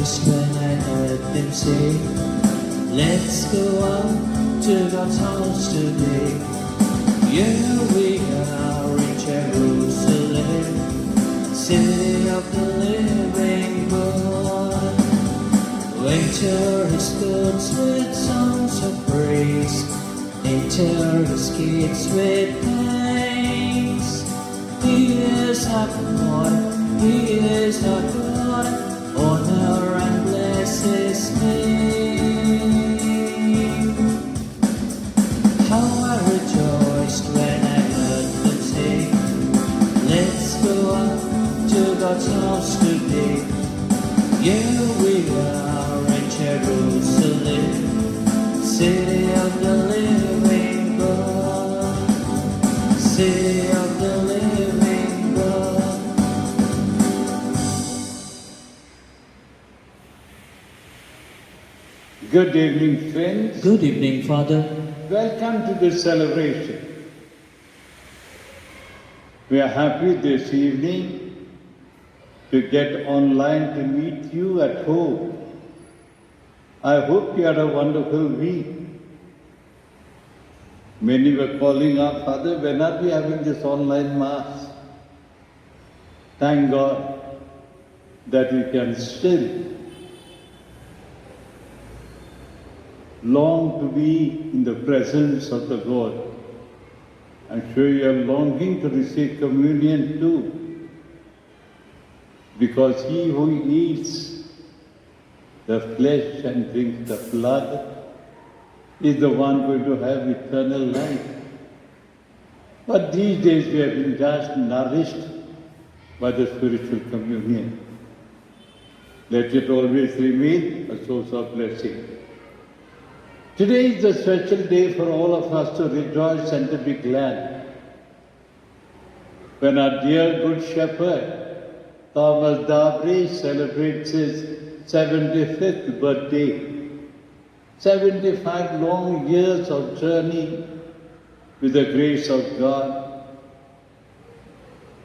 rejoiced when I heard them say, let's go out to God's house today. Here we are in Jerusalem, city of the living God. Enter His courts with songs of praise, enter His gates with thanks. He is our God, He is our God, honor and bless His name. How I rejoiced when I heard them say, let's go up to God's house today. Here we are in Jerusalem, city of the living God, city of the living God. Good evening, friends. Good evening, Father. Welcome to this celebration. We are happy this evening to get online to meet you at home. I hope you had a wonderful week. Many were calling up, Father, when are we having this online Mass? Thank God that we can still long to be in the presence of the God. I'm sure you are longing to receive communion too, because he who eats the flesh and drinks the blood is the one going to have eternal life. But these days we have been just nourished by the spiritual communion. Let it always remain a source of blessing. Today is a special day for all of us to rejoice and to be glad. When our dear Good Shepherd, Thomas D'Avril, celebrates his 75th birthday, 75 long years of journey with the grace of God.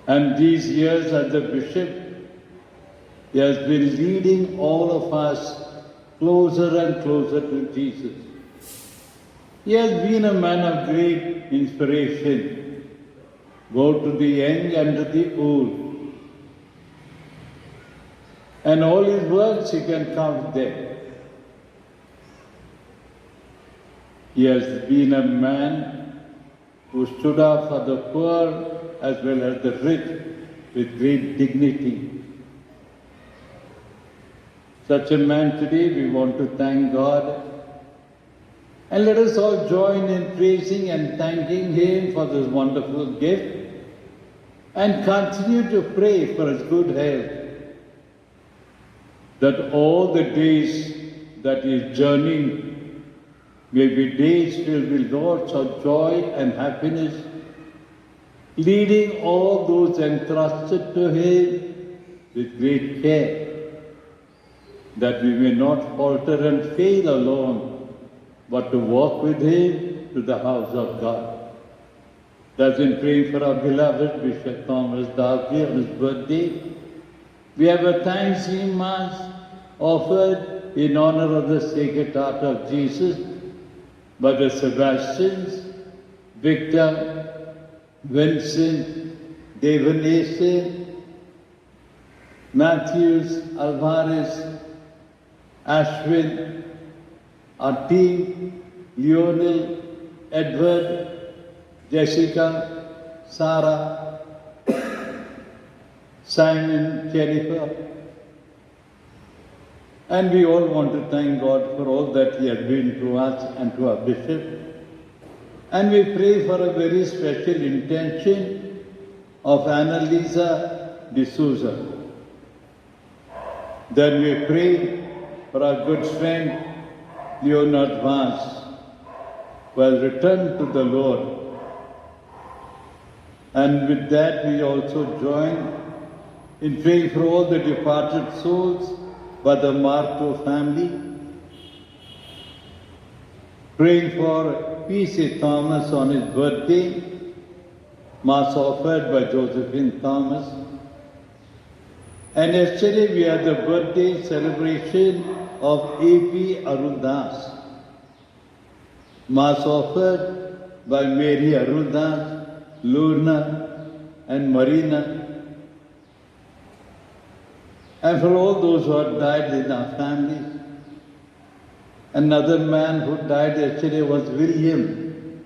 And these years as a bishop, he has been leading all of us closer and closer to Jesus. He has been a man of great inspiration, both to the young and to the old. And all his works, you can count them. He has been a man who stood up for the poor as well as the rich with great dignity. Such a man today, we want to thank God. And let us all join in praising and thanking Him for this wonderful gift and continue to pray for His good health, that all the days that He is journeying may be days filled with lots of joy and happiness, leading all those entrusted to Him with great care, that we may not falter and fail alone, but to walk with Him to the house of God. Thus, in praying for our beloved Bishop Thomas D'Avril on his birthday, we have a Thanksgiving Mass offered in honor of the Sacred Heart of Jesus by the Sebastians, Victor, Vincent, Devanese, Matthews, Alvarez, Ashwin, our team, Lionel, Edward, Jessica, Sarah, Simon, Jennifer. And we all want to thank God for all that He has been to us and to our Bishop. And we pray for a very special intention of Annalisa D'Souza. Then we pray for our good friend Leonard Vance, who has returned to the Lord. And with that we also join in praying for all the departed souls by the Marto family, praying for P.C. Thomas on his birthday, Mass offered by Josephine Thomas, And yesterday we had the birthday celebration of A.P. Arundas. Mass offered by Mary Arundas, Lorna and Marina. And for all those who have died in our families. Another man who died yesterday was William,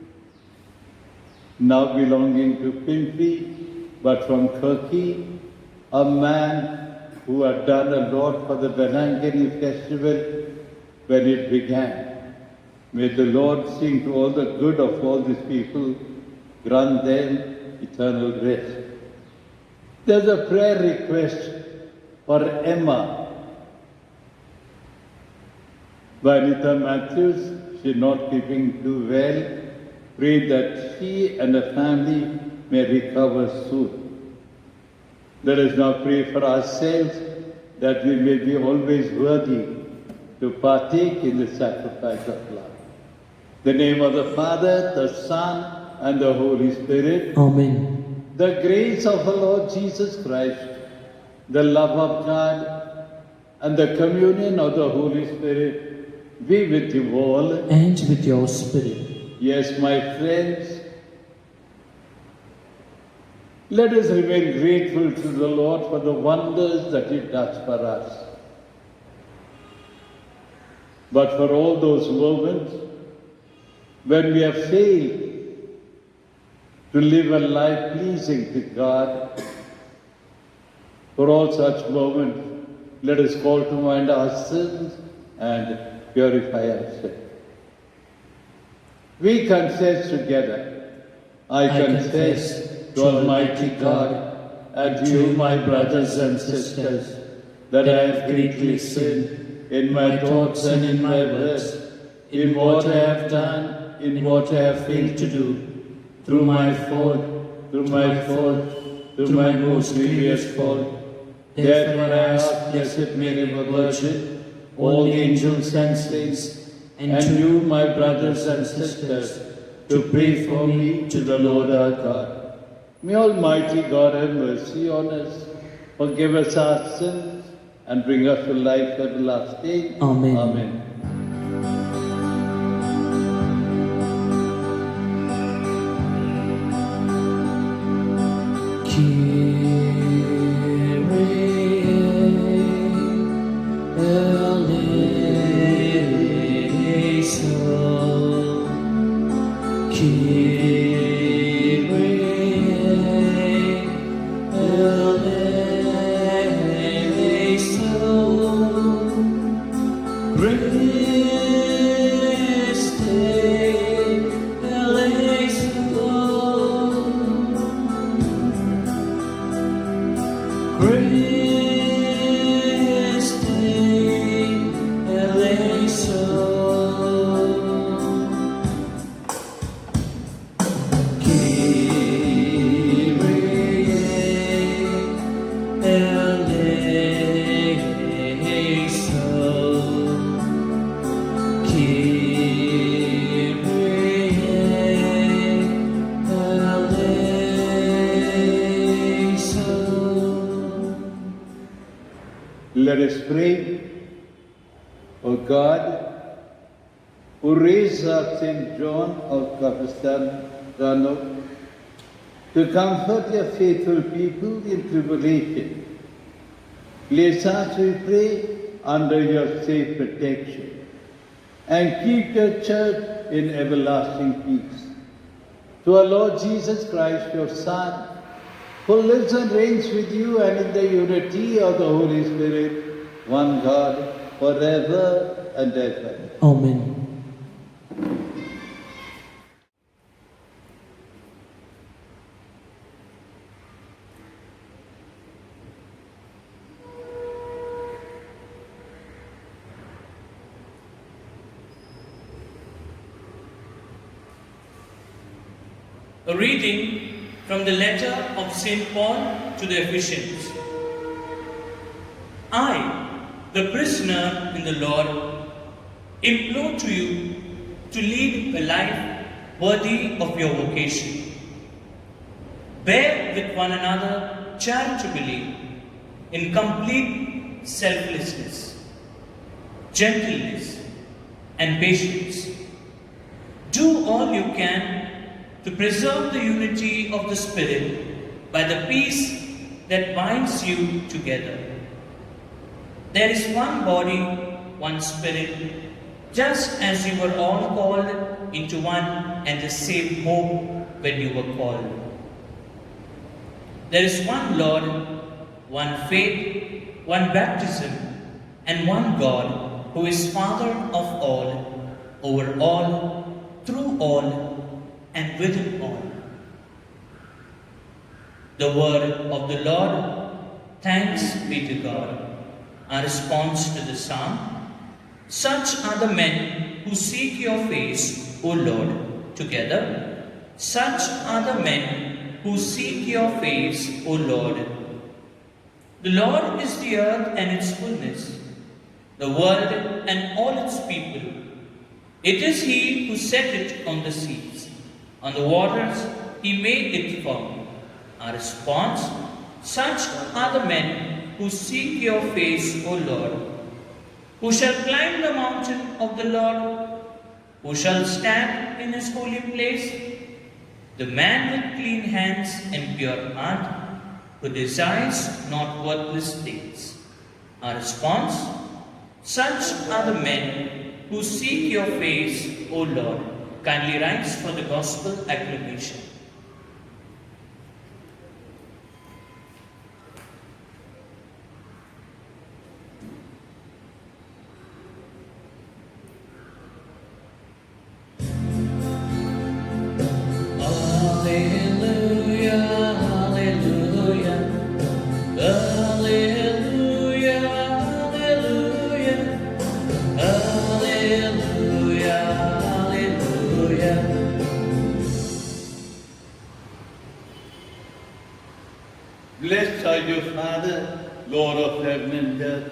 now belonging to Pimpri, but from Turkey. A man who had done a lot for the Benangiri festival when it began. May the Lord sing to all the good of all these people, grant them eternal rest. There's a prayer request for Emma by Anita Matthews. She's not keeping too well. Pray that she and her family may recover soon. Let us now pray for ourselves that we may be always worthy to partake in the sacrifice of love. In the name of the Father, the Son, and the Holy Spirit. Amen. The grace of our Lord Jesus Christ, the love of God, and the communion of the Holy Spirit be with you all. And with your spirit. Yes, my friends, let us remain grateful to the Lord for the wonders that He does for us. But for all those moments when we have failed to live a life pleasing to God, for all such moments, let us call to mind our sins and purify ourselves. We confess together. I confess to Almighty God and to you, my brothers and sisters, that I have greatly sinned in my thoughts and in my words, in what I have done, in what I have failed to do, through my fault, through my most grievous fault. Therefore I ask Blessed Mary, Virgin, all the angels and saints, and you, my brothers and sisters, to pray for me to the Lord our God. May Almighty God have mercy on us, forgive us our sins, and bring us to life everlasting. Amen. Amen. Let us pray. O God, who raised up St. John of Capistrano to comfort your faithful people in tribulation, place us, we pray, under your safe protection, and keep your church in everlasting peace. To our Lord Jesus Christ, your Son, who lives and reigns with you and in the unity of the Holy Spirit, one God, forever and ever. Amen. A reading from the letter of St. Paul to the Ephesians. I, the prisoner in the Lord, implore to you to lead a life worthy of your vocation. Bear with one another charitably, in complete selflessness, gentleness, and patience. Do all you can to preserve the unity of the Spirit by the peace that binds you together. There is one body, one Spirit, just as you were all called into one and the same hope when you were called. There is one Lord, one faith, one baptism, and one God who is Father of all, over all, through all, and within all. The word of the Lord. Thanks be to God. Our response to the psalm. Such are the men who seek your face, O Lord. Together. Such are the men who seek your face, O Lord. The Lord is the earth and its fullness, the world and all its people. It is He who set it on the seas. On the waters He made it firm. Our response. Such are the men who seek your face, O Lord. Who shall climb the mountain of the Lord? Who shall stand in His holy place? The man with clean hands and pure heart, who desires not worthless things. Our response. Such are the men who seek your face, O Lord. Kindly rise for the gospel acclamation. Blessed are you, Father, Lord of heaven and earth,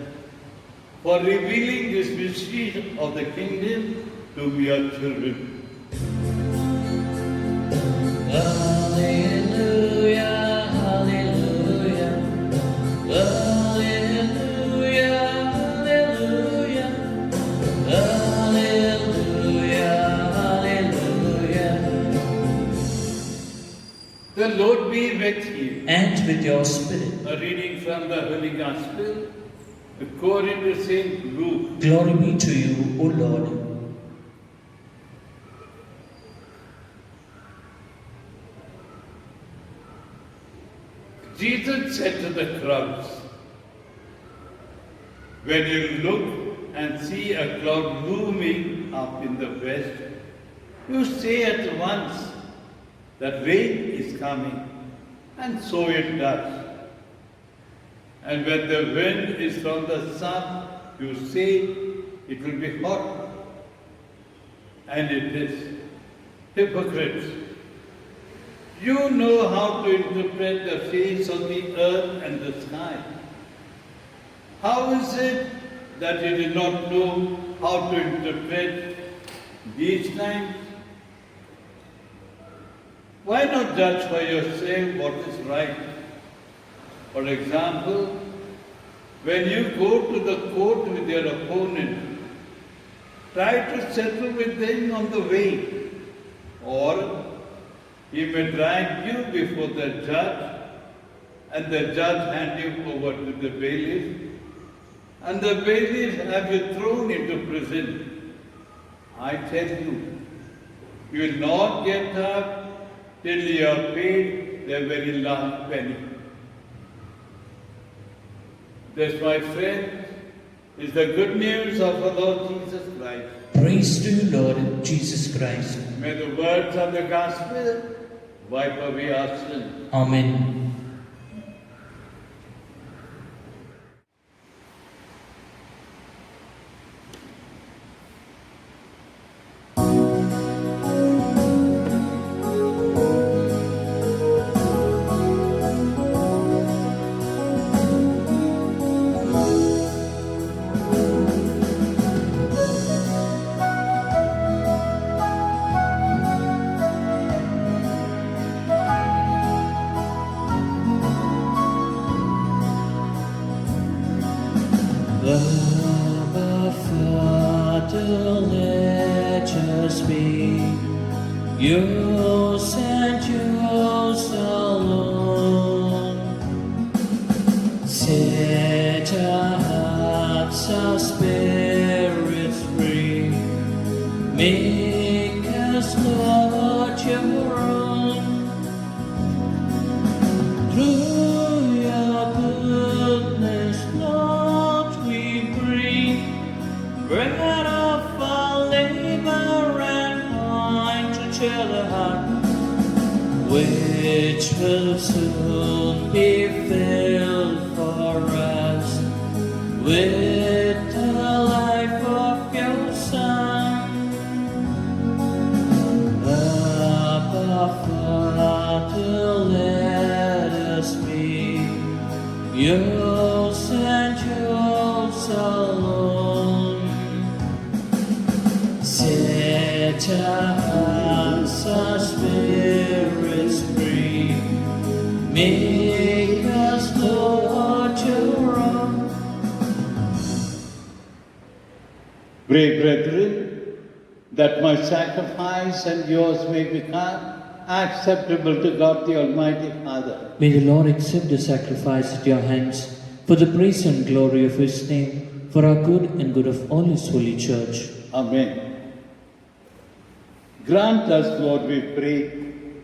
for revealing this mystery of the kingdom to your children. Hallelujah, hallelujah, hallelujah, hallelujah, hallelujah, hallelujah. The Lord be with you. And with your spirit. A reading from the Holy Gospel according to St. Luke. Glory be to you, O Lord. Jesus said to the crowds, when you look and see a cloud looming up in the west, you say at once that rain is coming, and so it does. And when the wind is from the south, you say it will be hot, and it is. Hypocrites! You know how to interpret the face of the earth and the sky. How is it that you did not know how to interpret these times? Why not judge for yourself what is right? For example, when you go to the court with your opponent, try to settle with him on the way, or he may drag you before the judge, and the judge hand you over to the bailiff, and the bailiff have you thrown into prison. I tell you, you will not get up till you have paid the very last penny. This, my friend, is the good news of our Lord Jesus Christ. Praise to you, Lord Jesus Christ. May the words of the gospel wipe away our sin. Amen. Abba, Father, let us be yours and yours alone. Set our hearts, our spirits free. Make us, Lord, your own. Through your goodness, Lord, we bring bread of our labor and wine to cheer the heart, which will soon be filled for us with the life of your Son. Abba, Father, let us be yours and yours alone. Set our hearts, our spirits free. Make us, Lord, your own. Pray, brethren, that my sacrifice and yours may become acceptable to God the Almighty Father. May the Lord accept the sacrifice at your hands for the praise and glory of his name, for our good and good of all his holy church. Amen. Grant us, Lord, we pray,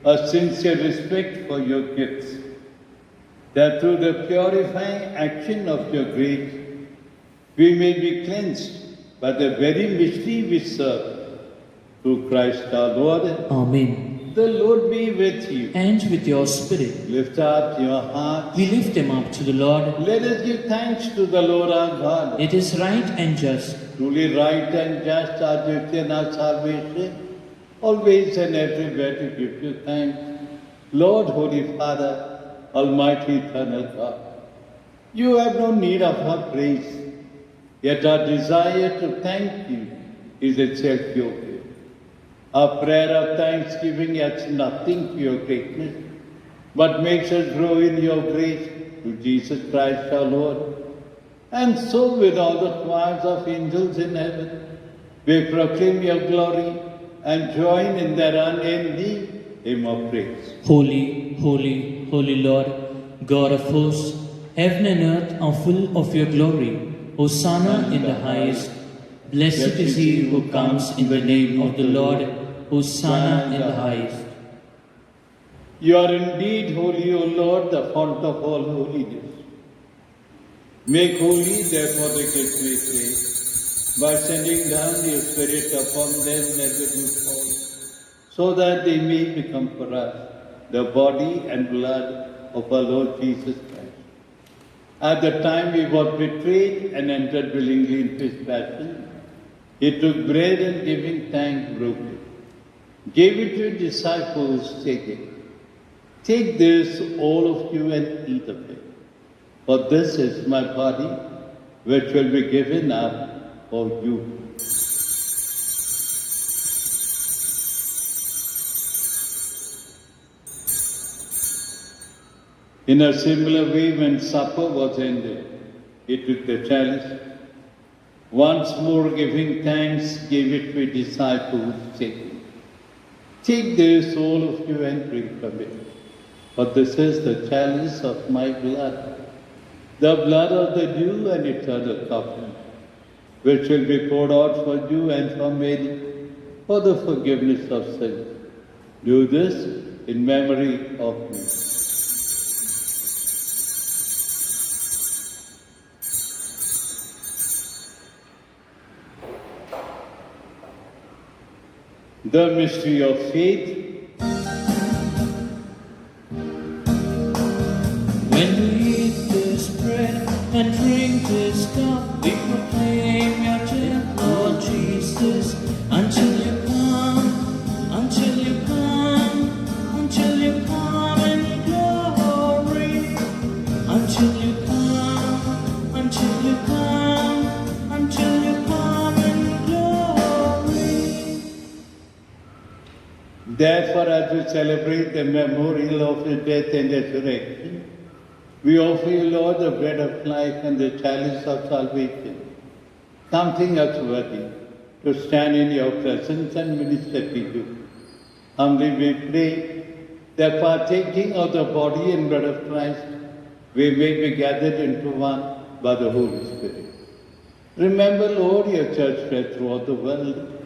a sincere respect for your gifts, that through the purifying action of your grace, we may be cleansed by the very mystery we serve. Through Christ our Lord. Amen. The Lord be with you. And with your spirit, Lift up your heart. we lift them up to the Lord. Let us give thanks to the Lord our God. It is right and just, Truly right and just our duty and our salvation, always and everywhere to give you thanks. Lord, Holy Father, Almighty Eternal God, you have no need of our praise, yet our desire to thank you is itself your gift. Our prayer of thanksgiving adds nothing to your greatness, but makes us grow in your grace through Jesus Christ our Lord. And so with all the choirs of angels in heaven, we proclaim your glory and join in their unending hymn of praise. Holy, holy, holy Lord, God of hosts, heaven and earth are full of your glory. Hosanna in the highest. Blessed is he who comes in the name of the Lord. Hosanna in the highest. You are indeed holy, O Lord, the fount of all holiness. Make holy, therefore, the gifts we pray, by sending down your Spirit upon them never do fall, so that they may become for us the body and blood of our Lord Jesus Christ. At the time he was betrayed and entered willingly into his passion, he took bread and giving thanks, broke it, gave it to his disciples, saying, "Take this, all of you, and eat of it, for this is my body, which will be given up for you." In a similar way, when supper was ended, he took the chalice, once more giving thanks, gave it to his disciples, saying, "Take this, all of you, and drink from it, for this is the chalice of my blood, the blood of the new and eternal covenant, which will be poured out for you and for many for the forgiveness of sins. Do this in memory of me." The mystery of faith. When we eat this bread and drink this cup, we proclaim your death, Lord Jesus, until you come, until you come, until you come in glory, until you come, until you come, until you come in glory. Therefore, as we celebrate the memorial of his death and resurrection, We offer you, Lord, the bread of life and the chalice of salvation, counting us worthy to stand in your presence and minister to you. Humbly we pray that partaking of the body and blood of Christ, we may be gathered into one by the Holy Spirit. Remember, Lord, your church spread throughout the world,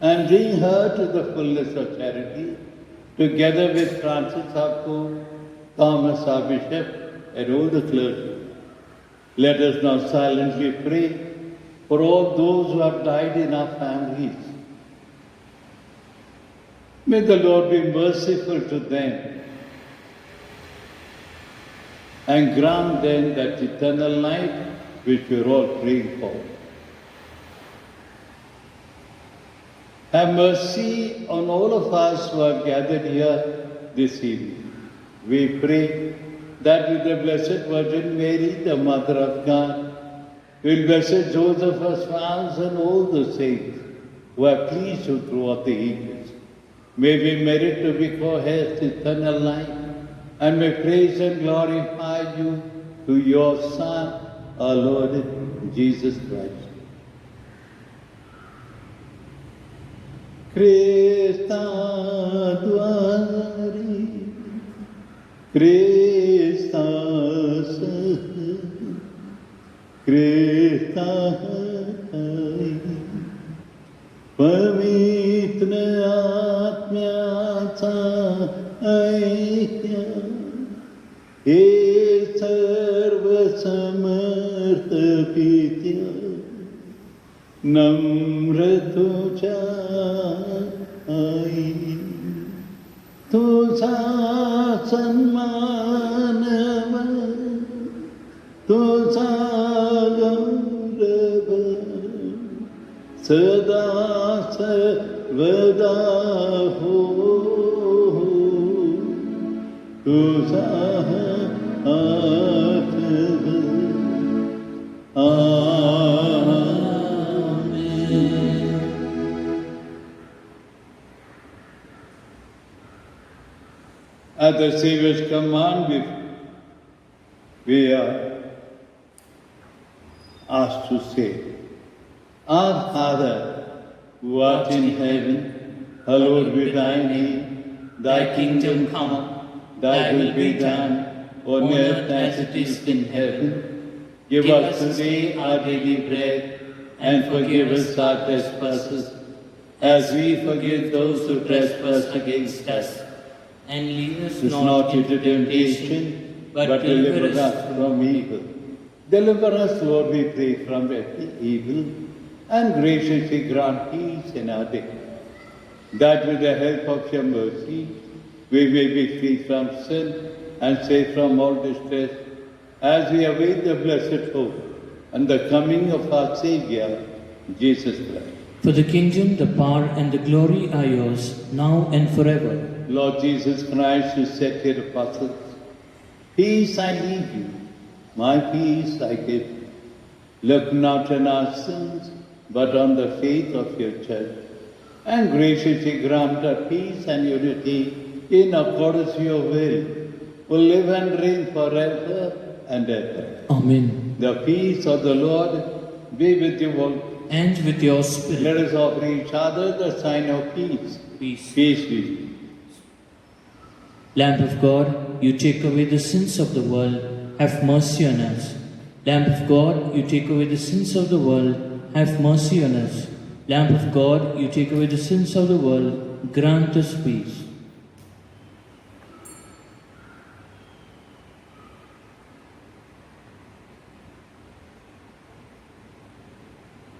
and bring her to the fullness of charity, together with Francis our Pope, Thomas our Bishop, and all the clergy. Let us now silently pray for all those who have died in our families. May the Lord be merciful to them and grant them that eternal life which we are all praying for. Have mercy on all of us who are gathered here this evening. We pray that with the Blessed Virgin Mary, the Mother of God, with Blessed Joseph, our spouse, and all the saints who have pleased you throughout the ages, may we merit to be co-heirs to eternal life, and may praise and glorify you through your Son, our Lord Jesus Christ. Krista dwari, Krista sah, Krista hai, pavitra atmyacha aikya, he sarva samartha pitya, namra tuja ai, तुझा सन्मान तुझा गौरव सदा सर्वदा हो तुझा हाथ At the Savior's command, we are asked to say, Our Father, who art in heaven, hallowed be thy name. Thy kingdom come, thy will be done, on earth as it is in heaven. Give us today our daily bread, and forgive us our trespasses, as we forgive those who trespass against us. and lead us Lead us not into temptation, but deliver us from evil. Deliver us, Lord, we pray, from every evil, and graciously grant peace in our day, that with the help of your mercy, we may be free from sin and safe from all distress, as we await the blessed hope and the coming of our Saviour, Jesus Christ. For the kingdom, the power, and the glory are yours, now and forever. Lord Jesus Christ, you said to your apostles, Peace I leave you, my peace I give you. Look not on our sins, but on the faith of your church, and graciously grant her peace and unity in accordance with your will, who live and reign forever and ever. Amen. The peace of the Lord be with you all. And with your spirit. Let us offer each other the sign of peace. Peace. Peace be with you. Lamb of God, you take away the sins of the world, have mercy on us. Lamb of God, you take away the sins of the world, have mercy on us. Lamb of God, you take away the sins of the world, grant us peace.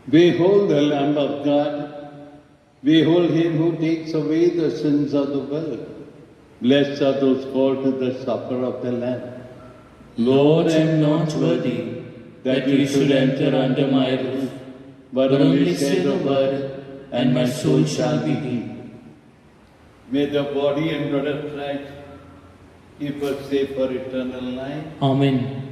Behold the Lamb of God. Behold him who takes away the sins of the world. Blessed are those called to the supper of the Lamb. Lord, I am not worthy that you should enter under my roof, but only say the word, and my soul shall be healed. May the body and blood of Christ keep us safe for eternal life. Amen.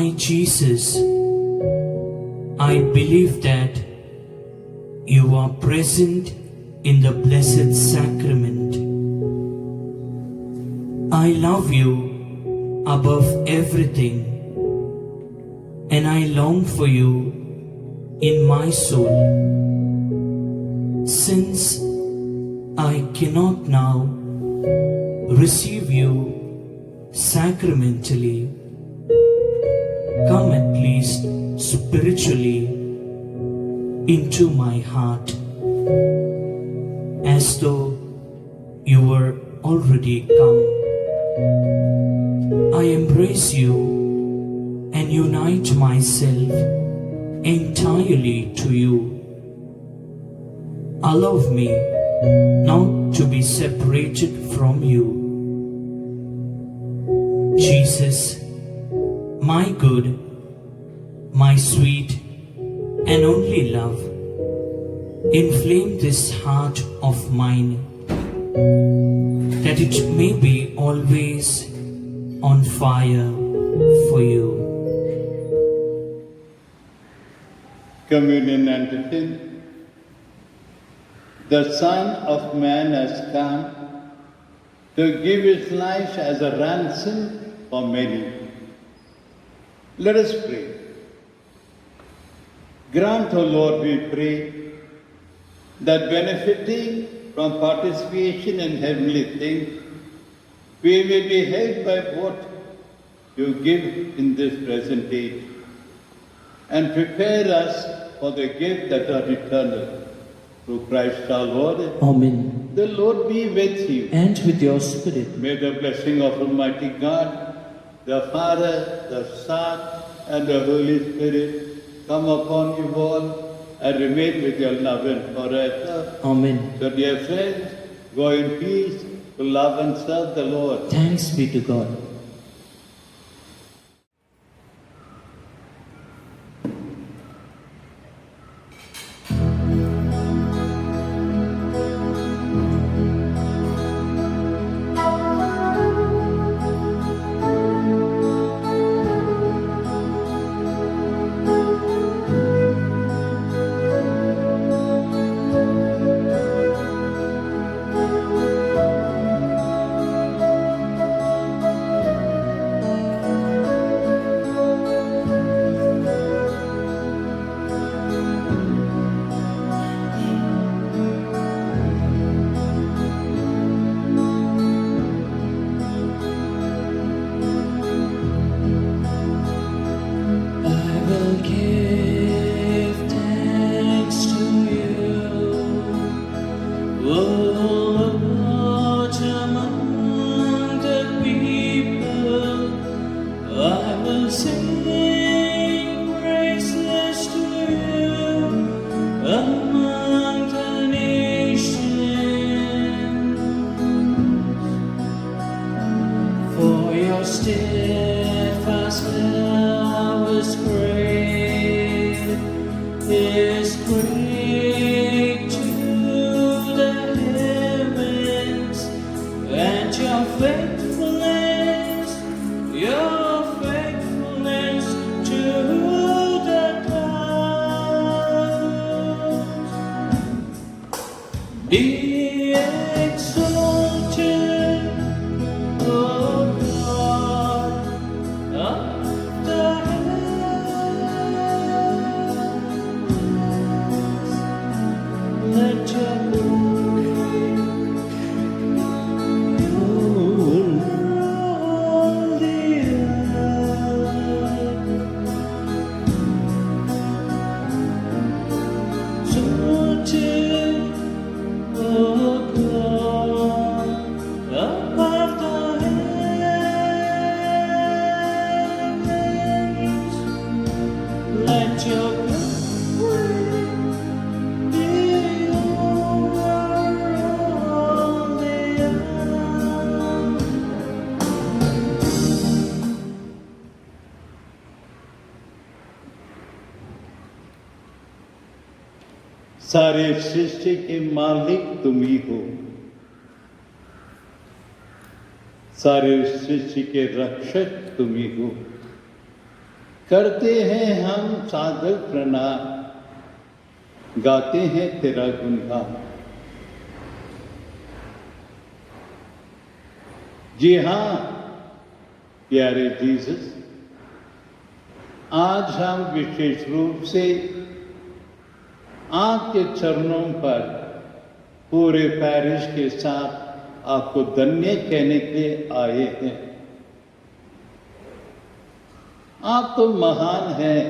My Jesus, I believe that you are present in the Blessed Sacrament. I love you above everything, and I long for you in my soul. Since I cannot now receive you sacramentally, come at least spiritually into my heart, as though you were already come. I embrace you and unite myself entirely to you. Allow me not to be separated from you. Jesus, my good, my sweet and only love, inflame this heart of mine, that it may be always on fire for you. Communion anthem. The Son of Man has come to give his life as a ransom for many. Let us pray. Grant, O Lord, we pray, that benefiting from participation in heavenly things, we may be helped by what you give in this present age, and prepare us for the gift that are eternal. Through Christ our Lord. Amen. The Lord be with you. And with your spirit. May the blessing of Almighty God, the Father, the Son, and the Holy Spirit come upon you all and remain with your love and forever. Amen. So dear friends, go in peace to love and serve the Lord. Thanks be to God. Steadfast love is great to the heavens, and your faithfulness to the clouds. Be exalted, O God, of the heavens. Let your glory rule the earth. Exalted, O God, above the heavens. Let your glory be over all the earth. सारे सृष्टि के मालिक तुम ही हो, सारे सृष्टि के रक्षक तुम ही हो। करते हैं हम साधक प्रणाम, गाते हैं तेरा गुणगान। जी हाँ प्यारे जीसस, आज हम विशेष रूप से आपके चरणों पर पूरे पैरिश के साथ आपको धन्य कहने के लिए आए हैं। आप तो महान हैं।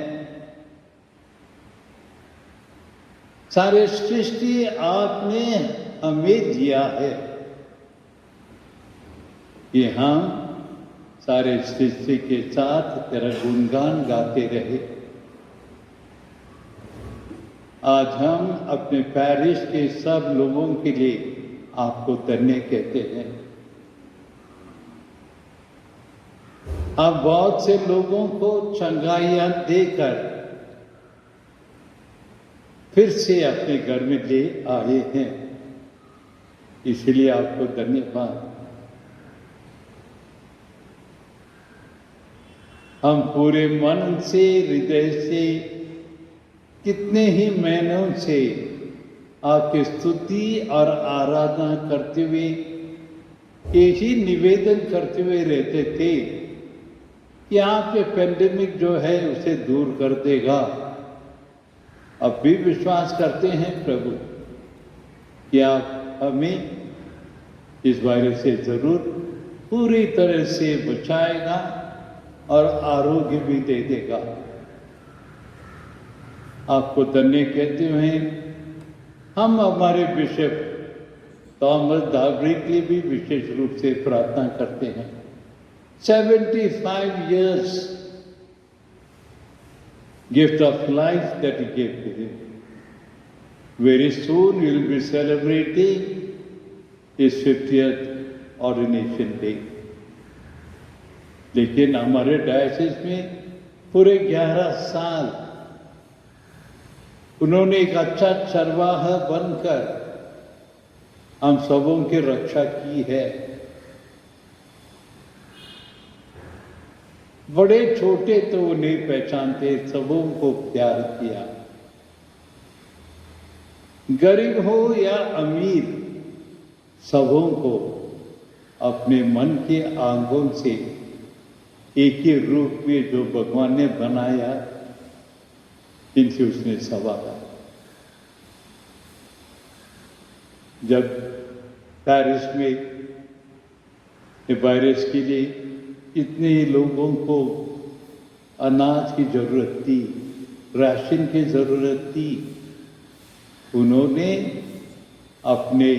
सारे सृष्टि आपने हमें दिया है कि हम सारे सृष्टि के साथ तेरा गुणगान गाते रहे। आज हम अपने पैरिश के सब लोगों के लिए आपको धन्य कहते हैं। आप बहुत से लोगों को चंगाइयां देकर फिर से अपने घर में ले आए हैं, इसलिए आपको धन्यवाद। हम पूरे मन से, हृदय से, कितने ही महीनों से आपकी स्तुति और आराधना करते हुए यही निवेदन करते हुए रहते थे कि आपके पेंडेमिक जो है उसे दूर कर देगा। अब भी विश्वास करते हैं प्रभु कि आप हमें इस वायरस से जरूर पूरी तरह से बचाएगा और आरोग्य भी दे देगा। आपको धन्य कहते हुए हम हमारे बिशप थॉमस दावरी के लिए भी विशेष रूप से प्रार्थना करते हैं। 75 years gift of life that he gave to him. Very soon we will be celebrating his 50th ordination day. लेकिन हमारे डायसिस में पूरे 11 साल उन्होंने एक अच्छा चरवाह बनकर हम सबों की रक्षा की है। बड़े छोटे तो वो नहीं पहचानते, सबों को प्यार किया। गरीब हो या अमीर, सबों को अपने मन के आंगों से एक ही रूप में जो भगवान ने बनाया, इनसे उसने सवारा। जब पेरिस में वायरस के लिए इतने लोगों को अनाज की जरूरत थी, राशन की जरूरत थी, उन्होंने अपने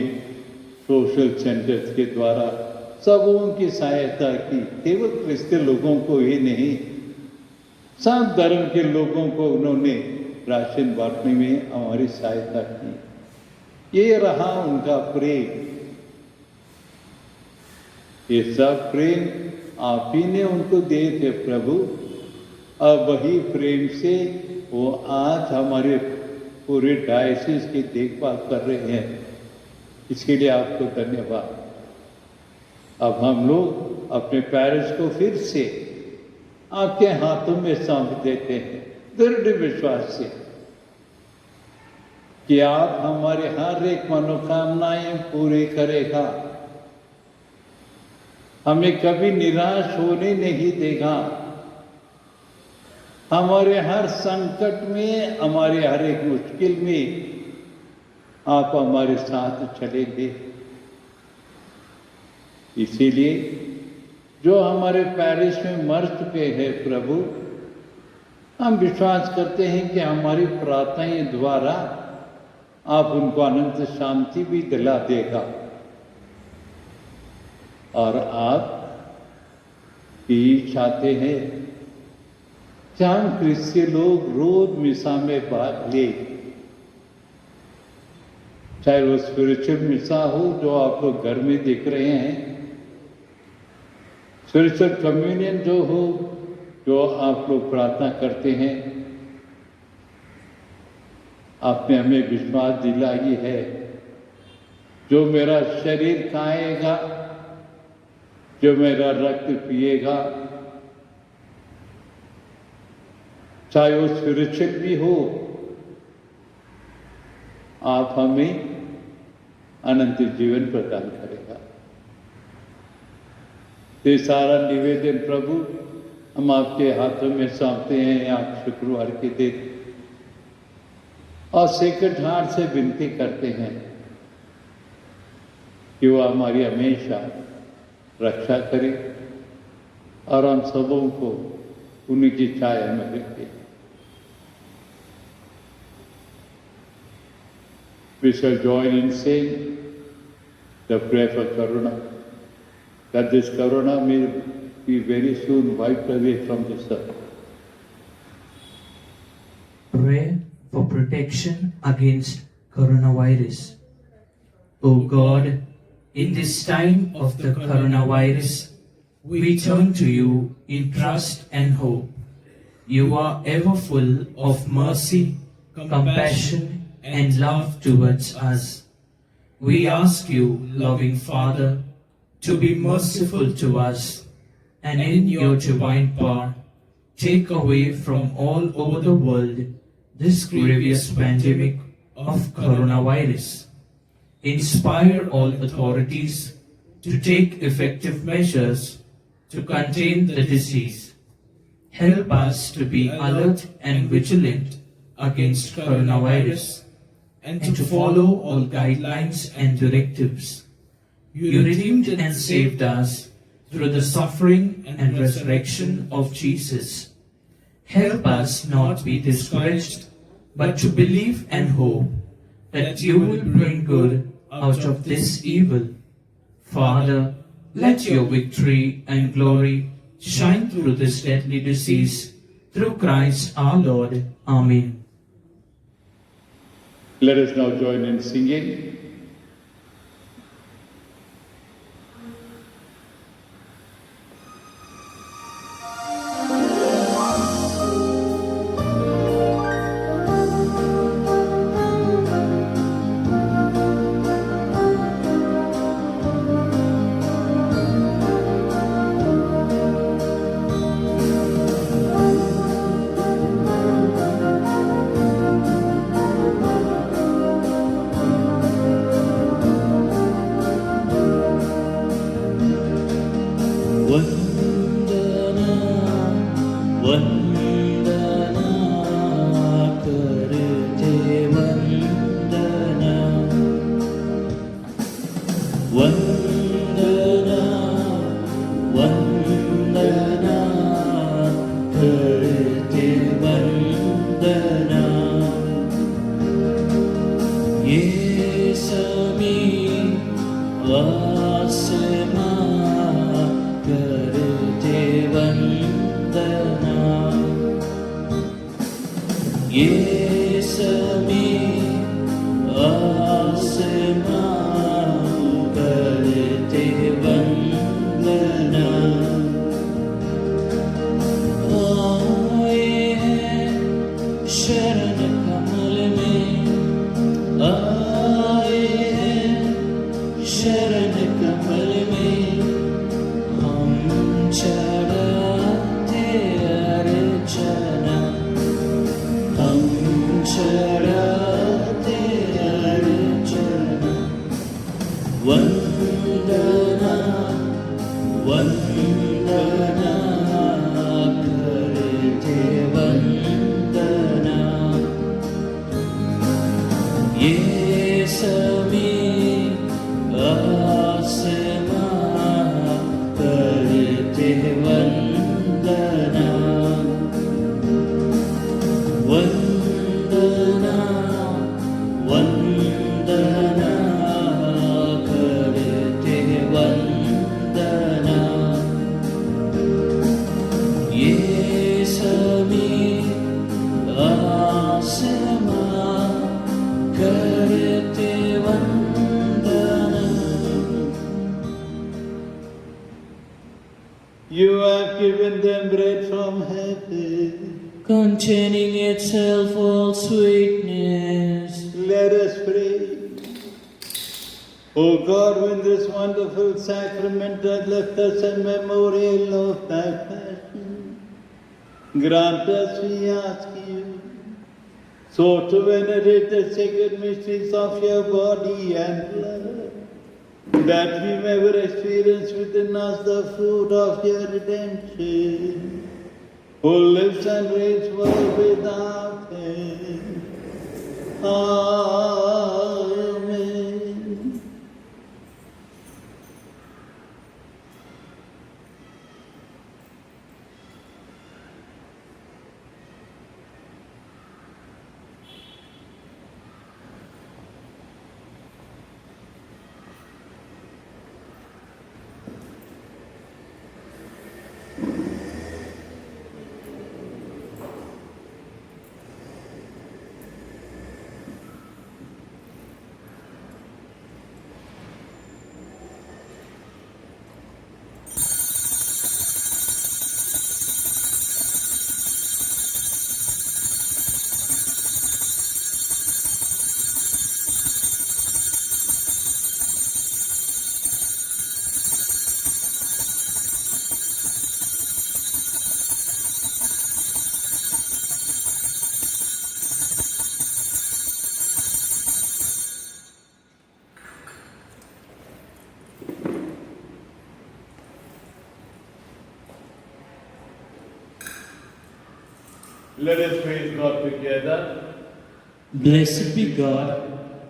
सोशल सेंटर्स के द्वारा सबों की सहायता की। केवल क्रिश्चियन लोगों को ही नहीं, सब धर्म के लोगों को उन्होंने राशन बांटने में हमारी सहायता की। ये रहा उनका प्रेम। ये सब प्रेम आप ही ने उनको दिए थे प्रभु, और वही प्रेम से वो आज हमारे पूरे डायसिस की देखभाल कर रहे हैं। इसके लिए आपको धन्यवाद। अब हम लोग अपने पैरिश को फिर से आपके हाथों में सौंप देते हैं, दृढ़ विश्वास से कि आप हमारे हर एक मनोकामनाएं पूरी करेगा, हमें कभी निराश होने नहीं देगा, हमारे हर संकट में, हमारे हर एक मुश्किल में आप हमारे साथ चलेंगे। इसीलिए जो हमारे पैरिश में मर चुके हैं प्रभु, हम विश्वास करते हैं कि हमारी प्रार्थनाएं द्वारा आप उनको अनंत शांति भी दिला देगा। और आप यही चाहते हैं कि हम क्रिश्चियन लोग रोज मिसा में भाग ले, चाहे वो स्पिरिचुअल मिसा हो जो आप लोग घर में देख रहे हैं, स्पिरिचुअल कम्युनियन जो हो जो आप लोग प्रार्थना करते हैं। आपने हमें विश्वास दिलाई है, जो मेरा शरीर खाएगा, जो मेरा रक्त पिएगा, चाहे वो स्पिरिचुअल भी हो, आप हमें अनंत जीवन प्रदान करेगा। ये सारा निवेदन प्रभु हम आपके हाथों में सौंपते हैं। आप शुक्रवार के दिन और सेकंड हार्ट से विनती करते हैं कि वो हमारी हमेशा रक्षा करे और हम सबों को उन्हीं की छाया में रखे। We shall join in saying the prayer for Karuna, that this Karuna may be very soon wiped away from this earth. Pray for protection against coronavirus. O God, in this time of the coronavirus, we turn to you in trust and hope. You are ever full of mercy, compassion, and love towards us. We ask you, loving Father, to be merciful to us, and in your divine power, take away from all over the world this grievous pandemic of coronavirus. Inspire all authorities to take effective measures to contain the disease. Help us to be alert and vigilant against coronavirus and to follow all guidelines and directives. You redeemed and saved us through the suffering and resurrection of Jesus. Help us not be discouraged, but to believe and hope that you will bring good out of this evil. Father, let your victory and glory shine through this deadly disease, through Christ our Lord. Amen. Let us now join in singing. You have given them bread from heaven, containing itself all sweetness. Let us pray. O God, when this wonderful sacrament doth left us a memorial of thy passion, Grant us, we ask you, so to venerate the sacred mysteries of your body and blood, that we may ever experience within us the fruit of your redemption, who lives and reigns world without end. Amen. Let us praise God together. Blessed be God,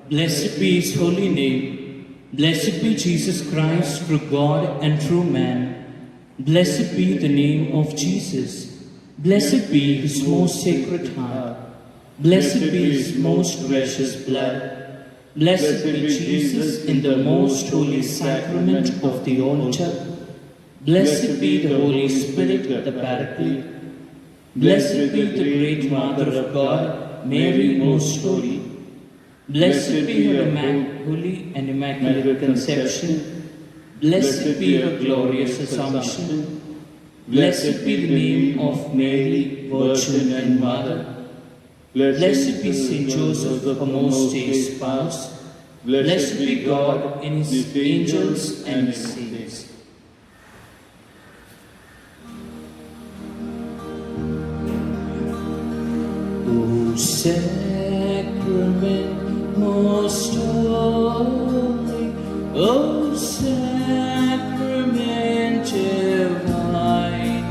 blessed be His holy name, blessed be Jesus Christ, true God and true man. Blessed be the name of Jesus, blessed be His most sacred heart, blessed be His most precious blood, blessed be Jesus in the most holy sacrament of the altar, blessed be the Holy Spirit, the Paraclete. Blessed be the great Mother of God, Mary most holy. Blessed be her holy and immaculate conception. Blessed be her glorious assumption. Blessed be the name of Mary, Virgin and Mother. Blessed be Saint Joseph, her most chaste spouse. Blessed be God in His angels and His saints. O sacrament most holy, O sacrament divine,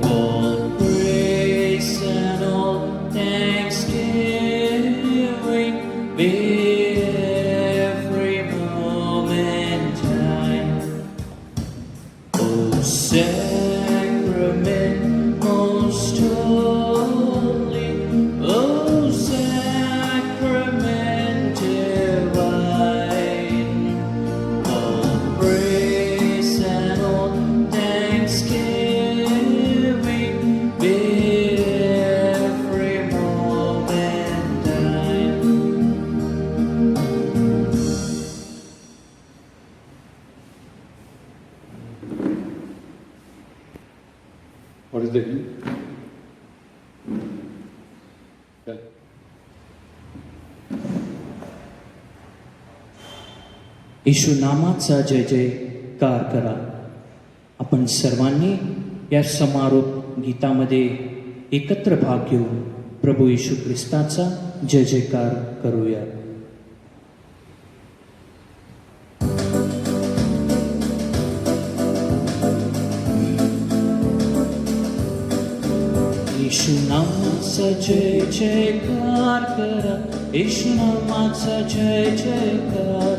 all praise and all thanksgiving be every moment thine. O sacrament most holy, O sacrament divine, all praise and all thanksgiving be every moment thine. What is the hymn? Tell. येशू नामाचा जय जयकार करा. आपण सर्वांनी या समारोप गीतामध्ये एकत्र भाग घेऊन प्रभू येशू ख्रिस्ताचा जय जयकार करूया. येशू नामाचा जय जयकार करा. येशू नामाचा जय जयकार.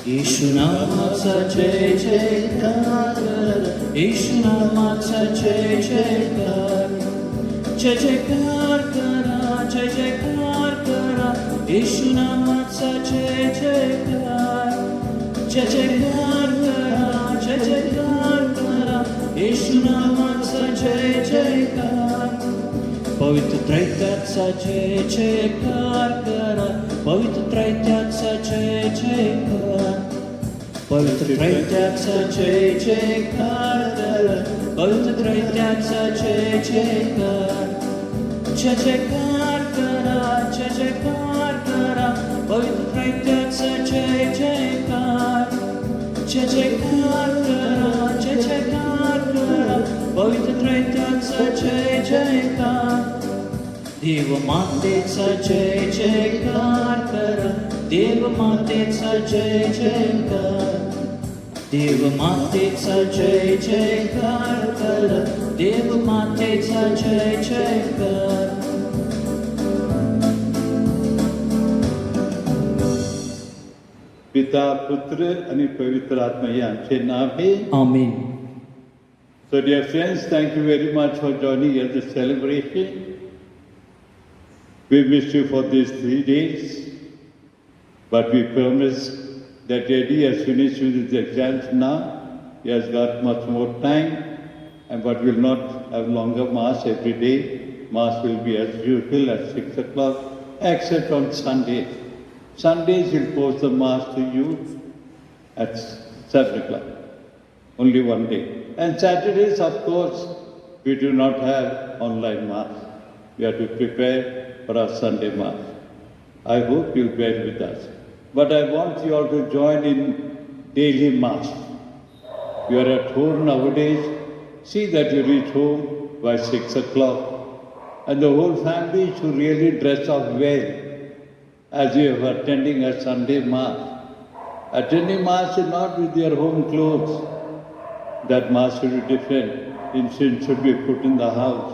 येशू नामाचा जय जयकार करा. येशू नामाचा जय जयकार. जय जयकार करा. जय जयकार करा. येशू नामाचा जय जयकार. जय जयकार करा. जय जयकार करा. येशू नामाचा जय जयकार. पवित्र त्रैत्याचा जय जयकार करा. पवित्र त्रैत्याचा जय जयकार. पवित्र त्रैत्याचा जय जयकार करा. पवित्र त्रैत्याचा जय जयकार. जय जयकार करा. जय जयकार करा. पवित्र त्रैत्याचा जय जयकार. जय जयकार करा. जय जयकार करा. पवित्र त्रैत्याचा जय जयकार देव मातेचा जय जयकार करा देव मातेचा जय जयकार देव मातेचा जय जयकार करा देव मातेचा जय जयकार पिता पुत्र आणि पवित्र आत्मा यांचे नाम आहे आमीन So dear friends, thank you very much for joining us this celebration. We missed you for these 3 days, but we promise that Eddie has finished with his exams now. He has got much more time, and but will not have longer mass every day. Mass will be as usual at 6 o'clock, except on Sundays. Sundays he'll post the mass to you at 7 o'clock. Only one day. And Saturdays, of course, we do not have online mass. We have to prepare for our Sunday mass. I hope you'll bear with us. But I want you all to join in daily mass. You are at home nowadays. See that you reach home by 6 o'clock. And the whole family should really dress up well as you are attending a Sunday mass. Attending mass is not with your home clothes. That mass should be different. Incense should be put in the house.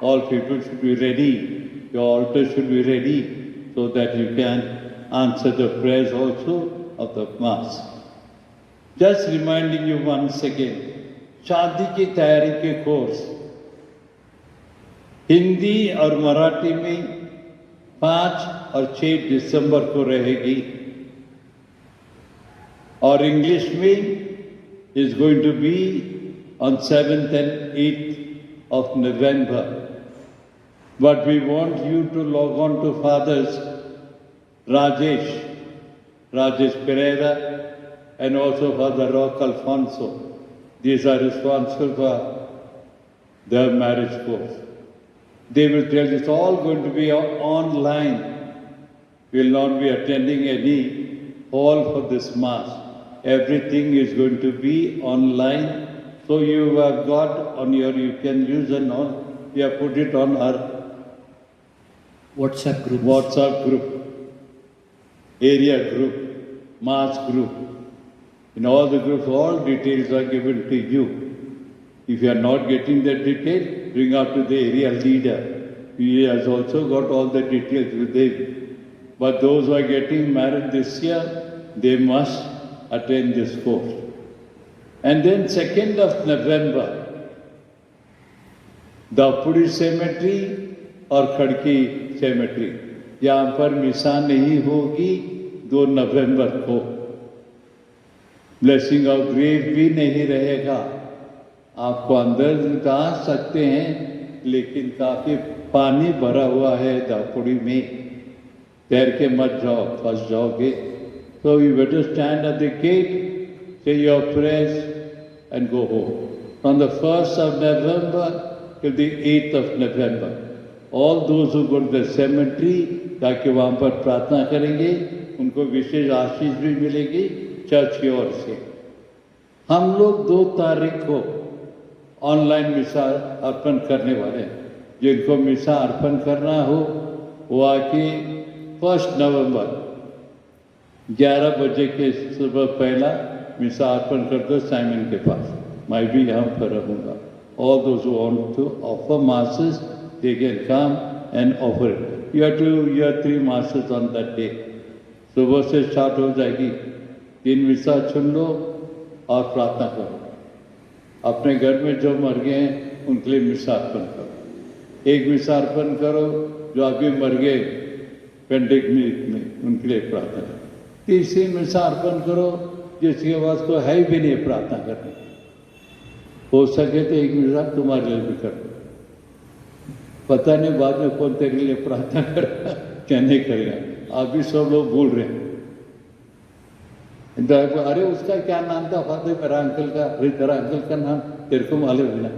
All people should be ready. Your altar should be ready so that you can answer the prayers also of the mass. Just reminding you once again, शादी की तैयारी के course Hindi और मराठी में 5 और 6 दिसंबर को रहेगी और इंग्लिश में is going to be on 7th and 8th of November. But we want you to log on to Fathers Rajesh Pereira, and also Father Roque Alfonso. These are responsible for the marriage course. They will tell you it's all going to be online. We will not be attending any hall for this mass. Everything is going to be online. So you have got on your, you can use and all, we have put it on our WhatsApp group, area group, mass group. In all the groups, all details are given to you. If you are not getting the detail, bring up to the area leader. He has also got all the details with him. But those who are getting married this year, they must attend this course. And then 2nd of November, दापुड़ी cemetery और खड़की cemetery, यहाँ पर मिसा नहीं होगी 2 नवंबर को. Blessing of grave भी नहीं रहेगा. आपको अंदर आ सकते हैं, लेकिन काफी पानी भरा हुआ है दापुड़ी में. तैर के मत जाओ, फंस जाओगे. So you better stand at the gate, say your prayers and go home. From the 1st of November till the 8th of November. All those who go to the cemetery, ताकि वहाँ पर प्रार्थना करेंगे, उनको विशेष आशीष भी मिलेगी चर्च की ओर से. हम लोग 2 तारीख को ऑनलाइन मिसा अर्पण करने वाले हैं. जिनको मिसा अर्पण करना हो वो आके 1 नवंबर 11 बजे के सुबह पहला मिसा अर्पण कर दो साइमन के पास. मैं भी यहाँ पर रहूँगा. All those who want to offer masses, they can come and offer it. You have to hear 3 masses on that day. सुबह से स्टार्ट हो जाएगी. 3 मिसा चुन लो और प्रार्थना करो. अपने घर में जो मर गए हैं उनके लिए मिसा अर्पण करो. 1 मिसा अर्पण करो जो अभी मर गए पेंडेमिक में, उनके लिए प्रार्थना करो. 3 मिसा अर्पण करो जिसके पास को है भी नहीं प्रार्थना करने. हो सके तो 1 मिसा तुम्हारे लिए भी कर दो. पता नहीं बाद में कौन तेरे लिए प्रार्थना करेगा क्या नहीं करेगा. अभी सब लोग भूल रहे हैं. अरे उसका क्या नाम था फादर, मेरा अंकल का, तेरा अंकल का नाम तेरे को मालूम है ना.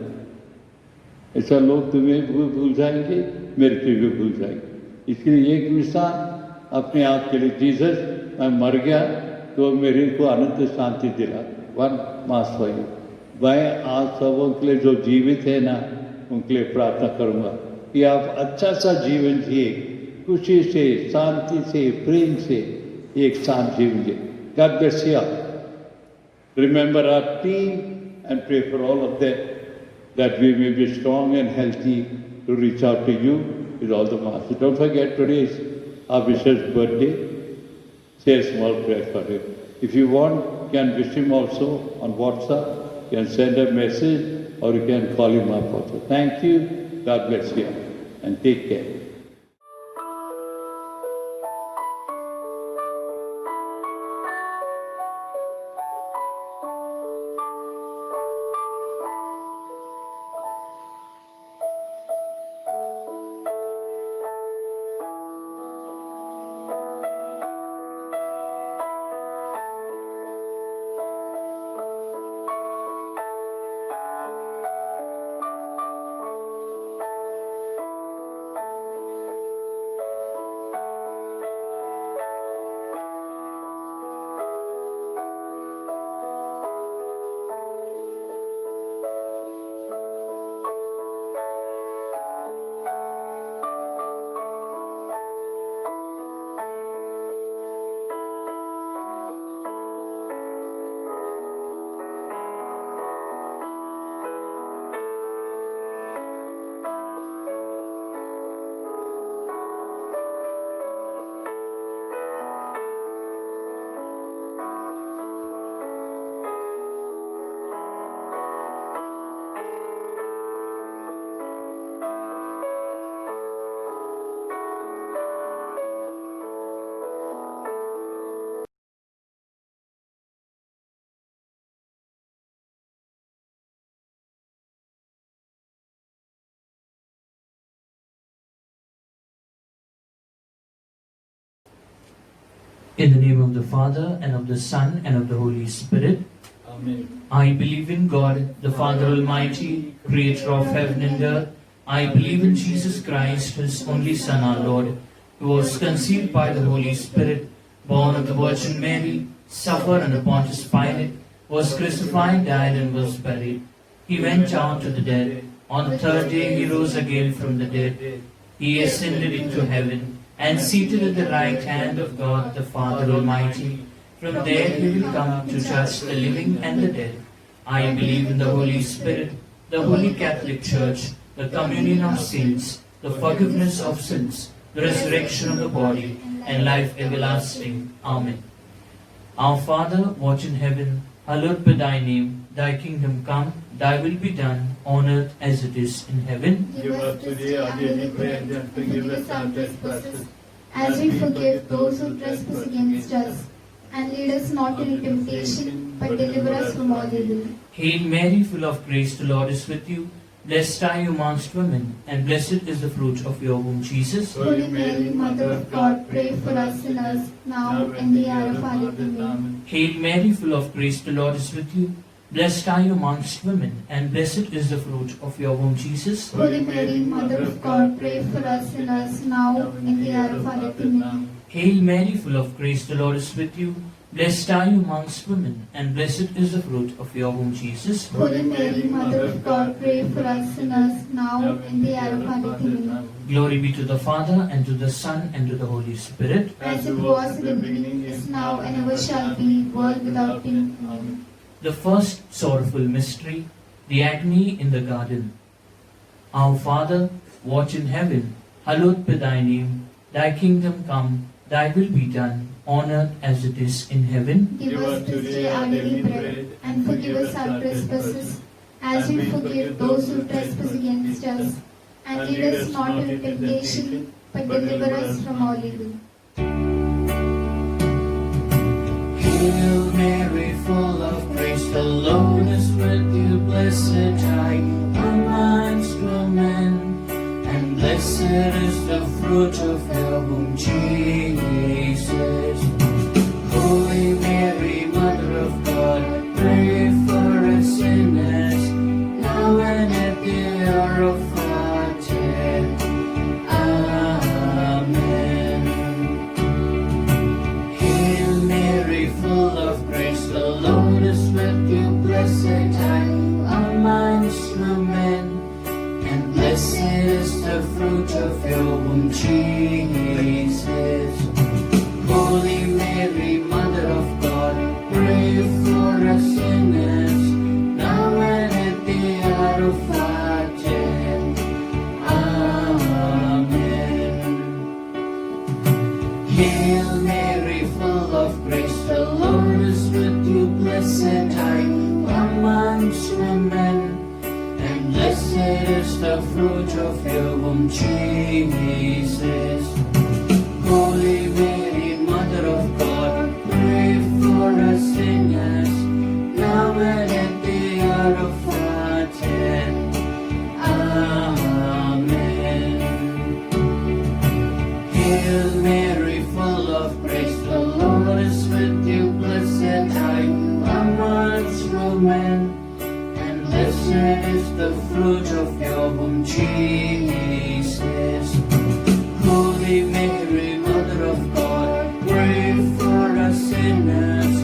ऐसा लोग तुम्हें भी भूल जाएंगे, मेरे को भी भूल जाएंगे. इसलिए 1 मिसा अपने आप के लिए, जीसस मैं मर गया तो मेरे को अनंत शांति दिला. 1 मास फॉर यू. मैं आज सबों के लिए जो जीवित है ना, उनके लिए प्रार्थना करूंगा कि आप अच्छा सा जीवन जिए, खुशी से, शांति से, प्रेम से एक साथ जीवन जिए. God bless you all. Remember our team and pray for all of them, that we may be strong and healthy to reach out to you with all the mass. Don't forget, today is our Bishop's birthday. Say a small prayer for him. If you want, you can wish him also on WhatsApp. You can send a message or you can call him up also. Thank you. God bless you and take care. In the name of the Father, and of the Son, and of the Holy Spirit. Amen. I believe in God, the Father Almighty, creator of heaven and earth. I believe in Jesus Christ, His only Son, our Lord, who was conceived by the Holy Spirit, born of the Virgin Mary, suffered under Pontius Pilate, was crucified, died, and was buried. He went down to the dead. On the third day he rose again from the dead. He ascended into heaven, and seated at the right hand of God the Father Almighty. From there he will come to judge the living and the dead. I believe in the Holy Spirit, the Holy Catholic Church, the communion of saints, the forgiveness of sins, the resurrection of the body, and life everlasting. Amen. Our Father, who art in heaven, hallowed be thy name. Thy kingdom come, thy will be done, on earth as it is in heaven. Give us today our daily bread, and forgive us our trespasses, as we forgive those who trespass against us. And lead us not into temptation, but deliver us from all evil. Hail Mary, full of grace, the Lord is with you. Blessed are you amongst women, and blessed is the fruit of your womb, Jesus. Holy Mary, Mother of God, pray for us sinners, now and the hour of our death. Amen. Hail Mary, full of grace, the Lord is with you. Blessed are you amongst women, and blessed is the fruit of your womb, Jesus. Holy Mary, Mother of God, pray for us sinners, now and the hour of our death. Amen. Hail Mary, full of grace, the Lord is with you. Blessed are you amongst women, and blessed is the fruit of your womb, Jesus. Holy Mary, Mother of God, pray for us sinners, now and the hour of our death. Amen. Glory be to the Father, and to the Son, and to the Holy Spirit. As it was in the beginning, is now, and ever shall be, world without end. Amen. The first sorrowful mystery, the agony in the garden. Our Father, who art in heaven, hallowed be thy name. Thy kingdom come, thy will be done, on earth as it is in heaven. Give us today our daily bread, and forgive us our trespasses, as we forgive those who trespass against us. And lead us not into temptation, but deliver us from all evil. Hail Mary, full of grace, the Lord is with you. Blessed are you amongst women, and blessed is the fruit of your womb, Jesus. Holy Mary, Mother of God, pray for us sinners, now and at the hour of our death. Amen. Hail Mary, full of grace, the Lord is with you. Blessed are you amongst women, and Jesus. Holy Mary, Mother of God, pray for us sinners, now and at the hour of our death. Amen. Hail Mary, full of grace, the Lord is with you. Blessed are you amongst women, and blessed is the fruit of your womb, Jesus. Holy Mary, Mother of God, pray for us sinners, now and at the hour of our death. Amen. Hail Mary, full of grace, the Lord is with you. Blessed are you amongst women, and blessed is the fruit of your womb, Jesus. Holy Mary, Mother of God, pray for us sinners,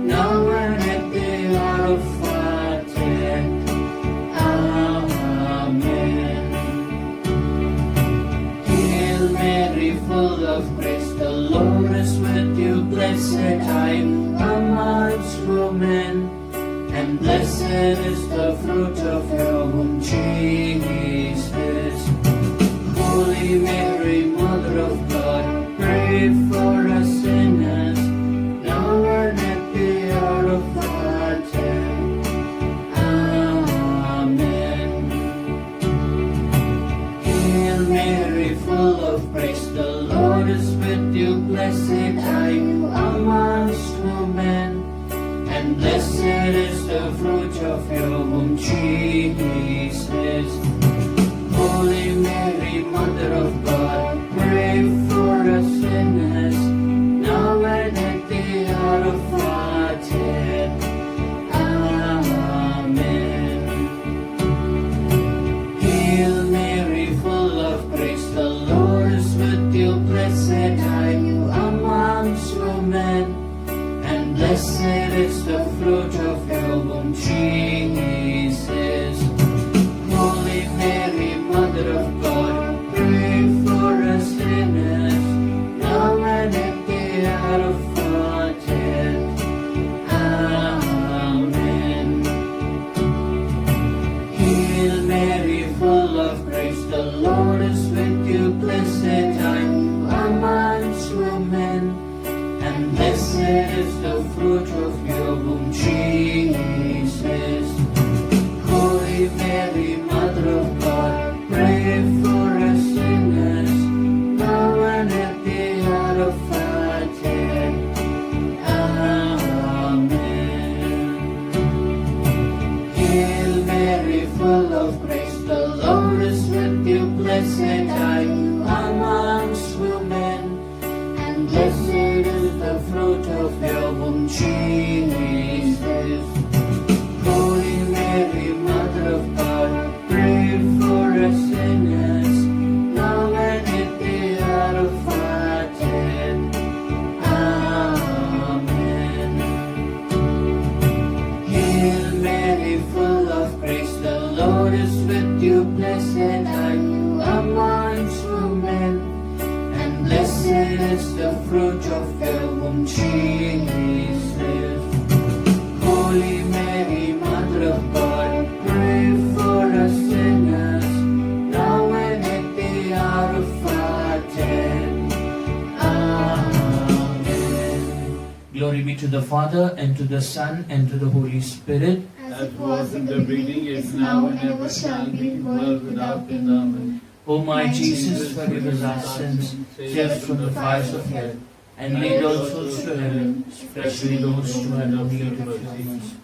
now and at the hour of our death. Amen. Hail Mary, full of grace, the Lord is with you. Blessed are you amongst women, and blessed is the fruit of your womb, Jesus. Holy Mary, Mother of God, pray for us sinners, now and at the hour of our death. Amen. Hail Mary, full of grace, the Lord is with you. Blessed are you amongst women, and blessed is the fruit of your womb, Jesus. Holy Mary, Mother of God, pray for us sinners, now and at the hour of our death. Amen. Hail Mary, full of grace, the Lord is with you. Blessed are you amongst women, and blessed is the fruit of your womb, Jesus. Holy Mary, Mother of God, pray for us sinners, now and at the hour of our death. Amen. Hail Mary, full of grace, the Lord is with you. Blessed are you amongst women, and blessed is the fruit of your womb, Jesus. Holy Mary, Mother of God, pray for us sinners, now and at the hour of our death. Amen. Hail Mary, full of grace, the Lord is with you. Blessed are you amongst women, and blessed is the fruit of your womb, Jesus. Holy Mary, Mother of God, pray for us sinners, now and at the hour of our death. Amen. Hail Mary, full of grace, the Lord is with you. Blessed are you amongst women, and blessed is the fruit of your womb, Jesus. Holy Mary, Mother of God, pray for us sinners, now and at the hour of our death. Amen. Glory be to the Father, and to the Son, and to the Holy Spirit. As it was in the beginning, is now, and ever shall be, world without end. Amen. O my Jesus, forgive us our sins, save us from the fires of hell, and lead all souls to heaven, especially those who have no need of your mercy.